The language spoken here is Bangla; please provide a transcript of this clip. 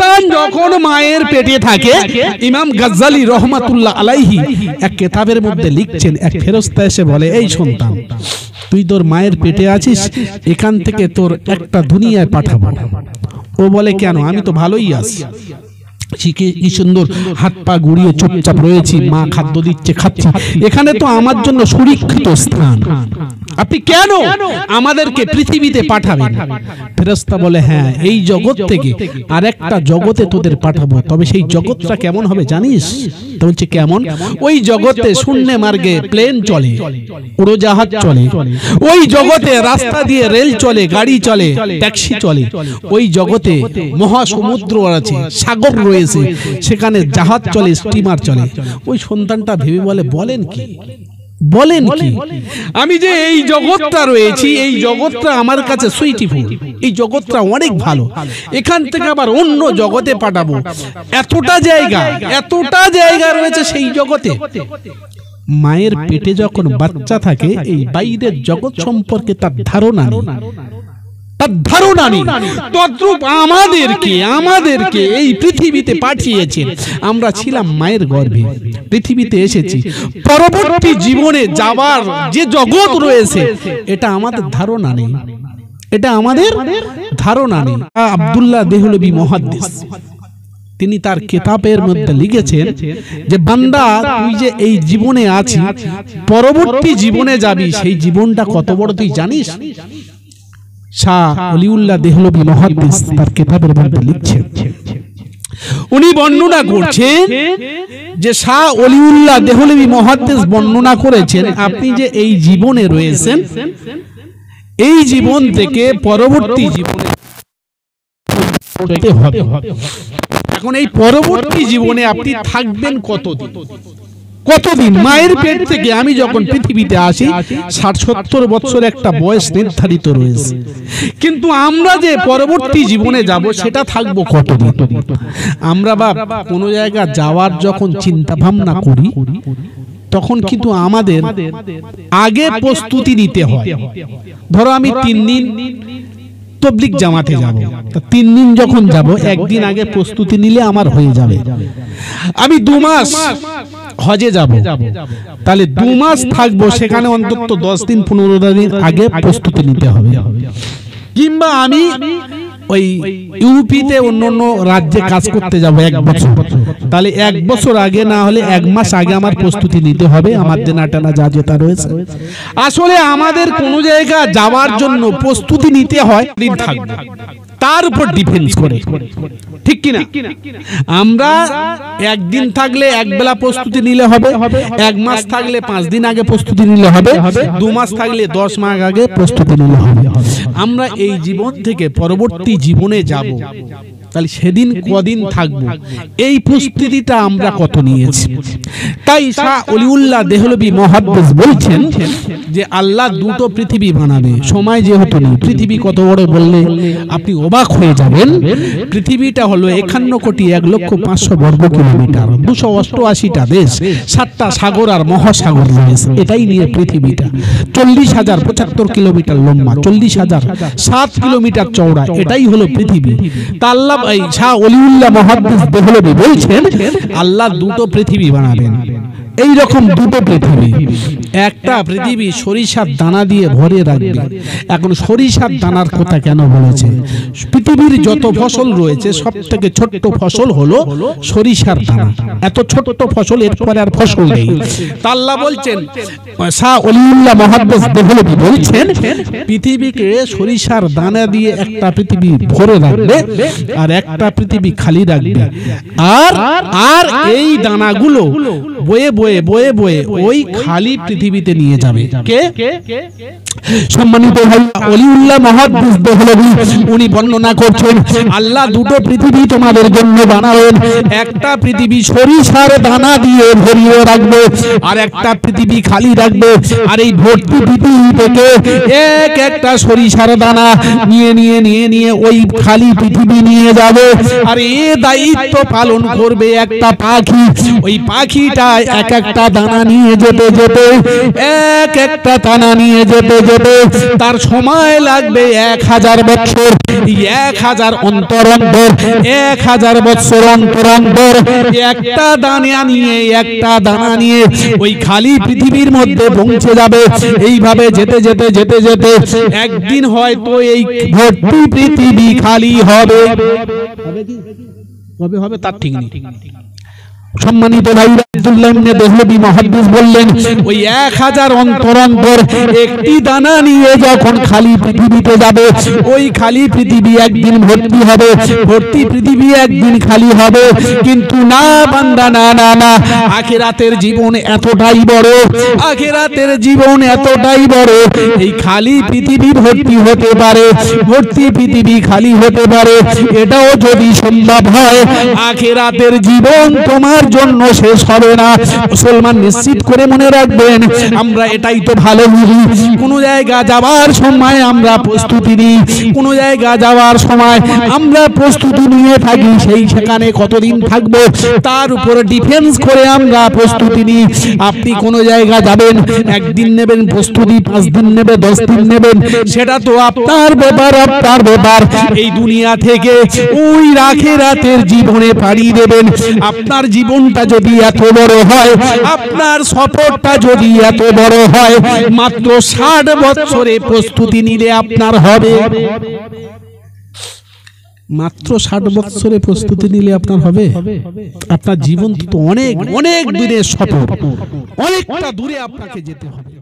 সন্তান যখন মায়ের পেটে থাকে, ইমাম গাজ্জালি রহমাতুল্লাহ আলাইহি এক কিতাবের মধ্যে লিখছেন, এক ফেরেশতা এসে বলে, এই সন্তান, তুই তোর মায়ের পেটে আছিস, এখান থেকে তোর একটা দুনিয়ায় পাঠাবো। ও বলে, কেন? আমি তো ভালোই আছি, কি সুন্দর হাত পা গুড়িয়ে চুপচাপ রয়েছি, মা খাদ্য দিচ্ছে, খাচ্ছি, এখানে তো আমার জন্য সুরক্ষিত স্থান, আপনি কেন আমাদেরকে পৃথিবীতে পাঠাবেন? ফেরেশতা বলে, হ্যাঁ, এই জগৎ থেকে আরেকটা জগতে তোদের পাঠাবো, তবে সেই জগৎটা কেমন হবে জানিস? তো বলছে, কেমন? ওই জগতে শূন্য মার্গে প্লেন চলে, উড়োজাহাজ চলে, ওই জগতে রাস্তা দিয়ে রেল চলে, গাড়ি চলে, ট্যাক্সি চলে, ওই জগতে মহাসমুদ্র আছে, সাগর রয়েছে, সেখানে জাহাজ চলে, স্টিমার চলে। ওই সন্তানটা ভেবে বলে, বলেন কি, বলেন কি? আমি যে এই জগৎটা রয়েছি, এই জগৎটা আমার কাছে সুইটিফুল, এই জগৎটা অনেক ভালো, এখান থেকে আবার অন্য জগতে পাঠাবো, এতটা জায়গা রয়েছে সেই জগতে। মায়ের পেটে যখন বাচ্চা থাকে, এই বাইরের জগৎ সম্পর্কে তার ধারণা নেই, তদ্রূপ আমাদেরকে এই পৃথিবীতে পাঠিয়েছেন। আমরা ছিলাম মায়ের গর্ভে, পৃথিবীতে এসেছি, পরবর্তী জীবনে যাবার যে জগৎ রয়েছে এটা আমাদের ধারণা নেই, আব্দুল্লাহ দেহলভী মুহাদ্দিস তিনি তার কিতাবের মধ্যে লিখেছেন যে, বান্দা, তুই যে এই জীবনে আছিস, পরবর্তী জীবনে যাবি, সেই জীবনটা কত বড় তুই জানিস? শাহ ওলিউল্লাহ দেহলভী মুহাদ্দিস তার কিতাবের মধ্যে লিখছেন, উনি বর্ণনা করছেন যে শাহ ওলিউল্লাহ দেহলভী মুহাদ্দিস বর্ণনা করেছেন, আপনি যে এই জীবনে রয়েছেন, এই জীবন থেকে পরবর্তী জীবনে হবে। এখন এই পরবর্তী জীবনে আপনি থাকবেন কতদিন? মায়ের পেট থেকে আমি যখন পৃথিবীতে আসি, ৬০-৭০ বছর একটা বয়স নির্ধারিত রয়েছে, কিন্তু আমরা যে পরবর্তী জীবনে যাব সেটা থাকবো কতদিন? আমরা বা কোনো জায়গা যাওয়ার যখন চিন্তা ভাবনা করি, তখন কিন্তু আমাদের আগে প্রস্তুতি নিতে হয়। ধরো আমি 3 দিন তবলিগ জামাতে যাব, 3 দিন যখন যাব, একদিন আগে প্রস্তুতি নিলে আমার হয়ে যাবে। আমি 2 মাস হজে যাব, তাহলে 2 মাস থাকবো, সেখানে অন্তত 10 দিন 15 দিন আগে প্রস্তুতি নিতে হবে। কিংবা আমি ওই ইউপিতে অন্য রাজ্যে কাজ করতে যাব 1 বছর, তাহলে 1 বছর আগে না হলে 1 মাস আগে আমার প্রস্তুতি নিতে হবে, আমার দেনা যা যেটা রয়েছে। আসলে আমাদের কোন জায়গা যাওয়ার জন্য প্রস্তুতি নিতে হয়, দিন থাকবে, তার উপর ডিফেন্স করে, ঠিক কিনা? আমরা 1 দিন থাকলে 1 বেলা প্রস্তুতি নিলে হবে, 1 মাস থাকলে 5 দিন আগে প্রস্তুতি নিলে হবে, 2 মাস থাকলে 10 মাস আগে প্রস্তুতি নিলে হবে। আমরা এই জীবন থেকে পরবর্তী জীবনে যাব, তাহলে সেদিন কদিন থাকবো, এই প্রস্তুতিটা আমরা কত নিয়েছি? তাই শাহ ওলিউল্লাহ দেহলভী মুহাদ্দিস বলছেন যে আল্লাহ 2টো পৃথিবী বানাবে, সময় যেহেতু নেই। পৃথিবী কত বড় বললে আপনি অবাক হয়ে যাবেন। পৃথিবীটা হলো 51,01,05,000 বর্গ কিলোমিটার, 288টা দেশ, 7টা সাগর আর মহাসাগর রয়েছে, এটাই নিয়ে পৃথিবীটা। 40,075 কিলোমিটার লম্বা, 40,007 কিলোমিটার চওড়া, এটাই হলো পৃথিবী। তা আল্লাহ শাহ ওলিউল্লাহ মুহাদ্দিস দেহলভী বলছেন, আল্লাহ 2টো পৃথিবী বানাবেন। এই রকম 2টো পৃথিবী, একটা পৃথিবী সরিষার দানা দিয়ে ভরে রাখবে। এখন সরিষার দানার কথা কেন বলেছে? পৃথিবীর যত ফসল রয়েছে সব থেকে ছোট্ট ফসল হলো সরিষার দানা, এত ছোট্ট ফসল, এরপরে আর ফসল নেই। তা আল্লাহ বলছেন, শাহ ওলিউল্লাহ মুহাদ্দিস দেহলভী বলছেন, পৃথিবীকে সরিষার দানা দিয়ে একটা পৃথিবী ভরে রাখবে আর একটা পৃথিবী খালি রাখবে, আর এই দানাগুলো বয়ে বয়ে বয়ে বয়ে ওই খালি পৃথিবীতে নিয়ে যাবে। কে? সম্মানিত ভাই, ওলিউল্লাহ মুহাদ্দিস দেহলভী উনি বর্ণনা করছেন, আল্লাহ 2টো পৃথিবী তোমাদের জন্য বানাবেন, একটা পৃথিবী সরিষার দানা দিয়ে ভরিয়ে রাখবে আর একটা পৃথিবী খালি রাখবে। আর এই ভর্তি পৃথিবী থেকে একটা সরিষার দানা নিয়ে নিয়ে নিয়ে নিয়ে ওই খালি পৃথিবী নিয়ে যাবে। আর এই দায়িত্ব পালন করবে একটা পাখি। ওই পাখিটা এক একটা দানা নিয়ে যেতে যেতে, এক একটা দানা নিয়ে যেতে যেতে তার সময় লাগবে 1000 বছর। 1000 অন্তর অন্তর 1000 বছর অন্তর অন্তর একটা দানা নিয়ে ওই খালি পৃথিবীর মধ্যে পৌঁছে যাবে। এইভাবে যেতে যেতে যেতে যেতে একদিন হয়তো এই ভর্তি পৃথিবী খালি হবে। কবে হবে তার ঠিক নেই। সম্মানিত ভাই, আব্দুল্লাহ ইবনে দেহলভী মুহাদ্দিস বললেন ওই 1000 অন্তর অন্তর একটি দানা নিয়ে যখন খালি পৃথিবীতে যাবে, ওই খালি পৃথিবী একদিন ভর্তি হবে, ভর্তি পৃথিবী একদিন খালি হবে। কিন্তু না বান্দা, না না না, আখিরাতের জীবন এতটাই বড়, আখিরাতের জীবন এতটাই বড়, এই খালি পৃথিবী ভর্তি হতে পারে, ভর্তি পৃথিবী খালি হতে পারে, এটাও যদি সম্ভব হয় আখিরাতের জীবন তোমার জন্য শেষ হবে না। মুসলমান নিশ্চিত করে মনে রাখবেন, আমরা এটাই তো ভালো বুঝি। কোন জায়গা যাওয়ার সময় আমরা প্রস্তুতি নিই, কোন জায়গা যাওয়ার সময় আমরা প্রস্তুতি নিয়ে থাকি, সেই সেখানে কতদিন থাকবো তার উপর ডিফেন্স করে আমরা প্রস্তুতি নিই। আপনি কোন জায়গা যাবেন, একদিন নেবেন প্রস্তুতি, 5 দিন নেবে, 10 দিন নেবেন, সেটা তো আপনার ব্যাপার, আপনার ব্যাপার। এই দুনিয়া থেকে ওই আখিরাতের জীবনে পাড়ি দেবেন। আপনার জীবনটা যদি এত বড় হয়, আপনার সফরটা যদি এত বড় হয়, মাত্র 60 বছরে প্রস্তুতি নিলে আপনার হবে। মাত্র 60 বছরে প্রস্তুতি নিলে আপনার হবে। আপনার জীবন তো অনেক অনেক দূরে সফর, অনেকটা দূরে আপনাকে যেতে হবে।